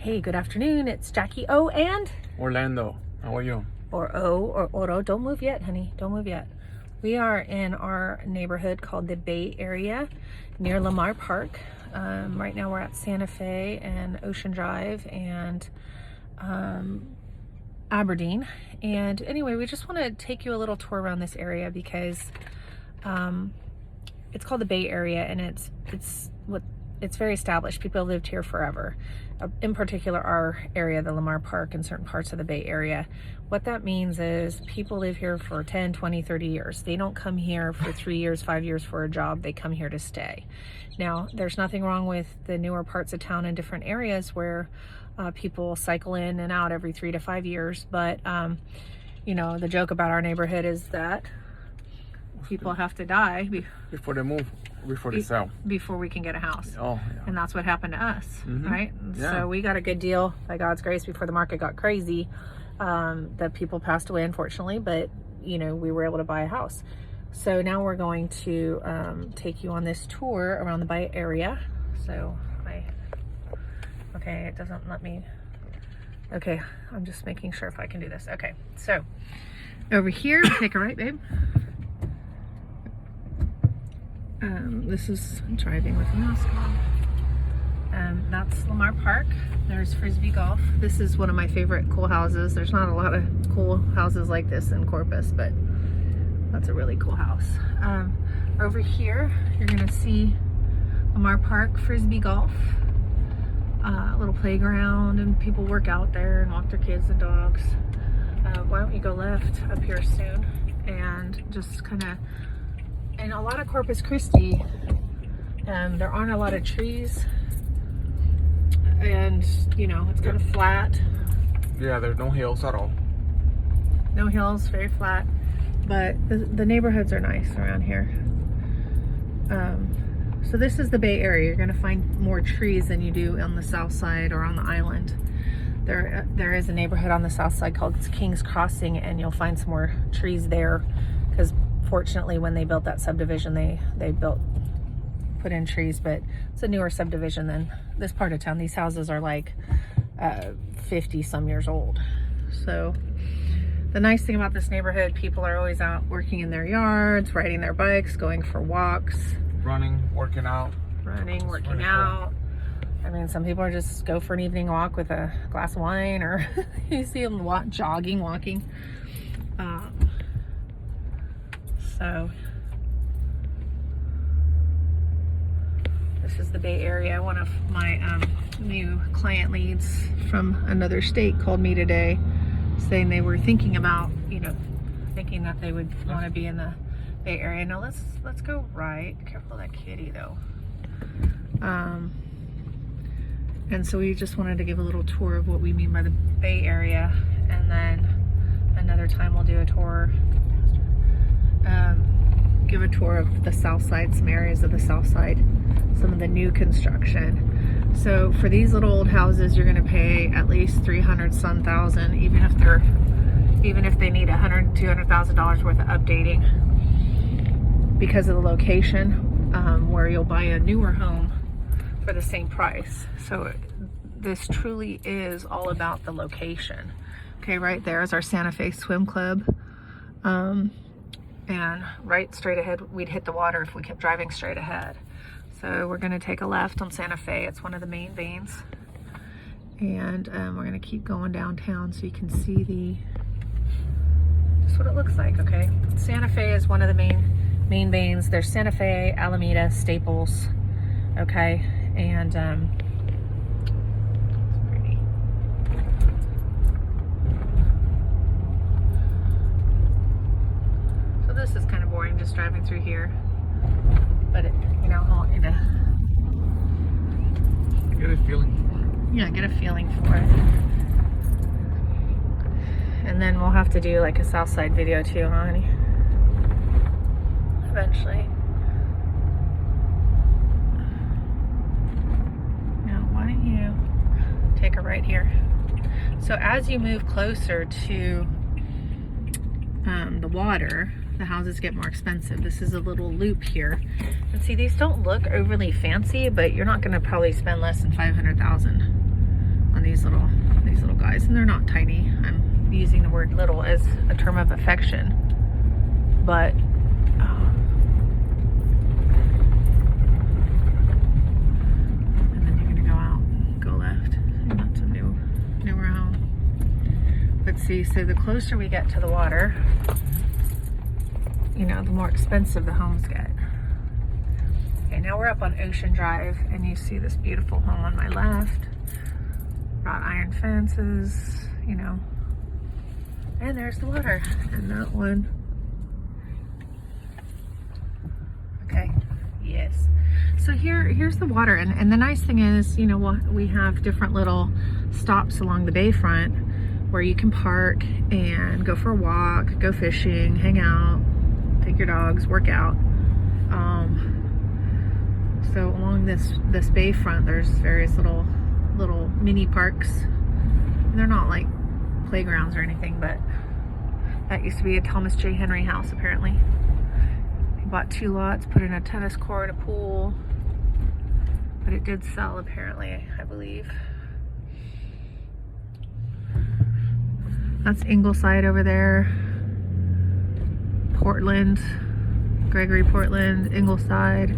Hey, good afternoon. It's Jackie O and Orlando. How are you? or Oro. Don't move yet, honey. Don't move yet. We are in our neighborhood called the Bay Area near Lamar Park. Right now we're at Santa Fe and Ocean Drive and Aberdeen. And anyway, we just want to take you a little tour around this area because it's called the Bay Area, and it's very established. People have lived here forever. In particular, our area, the Lamar Park, and certain parts of the Bay Area. What that means is people live here for 10, 20, 30 years. They don't come here for 3 years, 5 years for a job. They come here to stay. Now, there's nothing wrong with the newer parts of town in different areas where people cycle in and out every 3 to 5 years. But, you know, the joke about our neighborhood is that people have to die before they move, before they sell, before we can get a house. Oh, yeah. And that's what happened to us, right? Yeah. So we got a good deal by God's grace before the market got crazy. The people passed away, unfortunately, but you know, we were able to buy a house. So now we're going to take you on this tour around the Bay Area. So okay, it doesn't let me. Okay, I'm just making sure if I can do this. Okay, so over here, take a right, babe. This is driving with a mask on. That's Lamar Park. There's Frisbee Golf. This is one of my favorite cool houses. There's not a lot of cool houses like this in Corpus, but that's a really cool house. Over here, you're gonna see Lamar Park Frisbee Golf. Little playground, and people work out there and walk their kids and dogs. Why don't you go left up here soon and just kind of, in a lot of Corpus Christi, there aren't a lot of trees, and you know, it's kind of flat. Yeah, there's no hills at all. No hills, very flat, but the neighborhoods are nice around here. So this is the Bay Area. You're going to find more trees than you do on the south side or on the island. There is a neighborhood on the south side called King's Crossing, and you'll find some more trees there because fortunately when they built that subdivision, they put in trees, but it's a newer subdivision than this part of town. These houses are like 50 some years old. So the nice thing about this neighborhood, people are always out working in their yards, riding their bikes, going for walks, Running, working out. Working out. I mean, some people are just go for an evening walk with a glass of wine, or you see them jogging, walking. So this is the Bay Area. One of my new client leads from another state called me today saying they were thinking about, thinking that they would want to be in the Bay Area. Now let's go right. Careful of that kitty though. And so we just wanted to give a little tour of what we mean by the Bay Area, and then another time we'll do a tour, give a tour of the south side, some areas of the south side, some of the new construction. So for these little old houses, you're going to pay at least $300,000, even if they need $100,000-$200,000 worth of updating, because of the location, where you'll buy a newer home for the same price. So this truly is all about the location. Okay, right there is our Santa Fe Swim Club. And right straight ahead, we'd hit the water if we kept driving straight ahead. So we're gonna take a left on Santa Fe. It's one of the main veins. And we're gonna keep going downtown so you can see just what it looks like, okay? Santa Fe is one of the main veins. There's Santa Fe, Alameda, Staples, okay? And it's pretty. So this is kind of boring, just driving through here. But I want you to Get a feeling for it. Yeah, get a feeling for it. And then we'll have to do like a south side video too, huh, honey? Eventually. Now, why don't you take a right here? So as you move closer to the water, the houses get more expensive. This is a little loop here. And see, these don't look overly fancy, but you're not going to probably spend less than $500,000 on these size, and they're not tiny. I'm using the word little as a term of affection, but and then you're gonna go out, go left, and that's a newer home. Let's see, so the closer we get to the water, you know, the more expensive the homes get. Okay, now we're up on Ocean Drive, and you see this beautiful home on my left. Wrought iron fences, you know. And there's the water. And that one. Okay, yes. So here's the water, and the nice thing is, you know, we have different little stops along the bayfront where you can park and go for a walk, go fishing, hang out, take your dogs, work out. So along this bayfront, there's various little mini parks. And they're not like playgrounds or anything, but that used to be a Thomas J. Henry house apparently. He bought 2 lots, put in a tennis court, a pool, but it did sell apparently, I believe. That's Ingleside over there. Portland, Gregory Portland, Ingleside.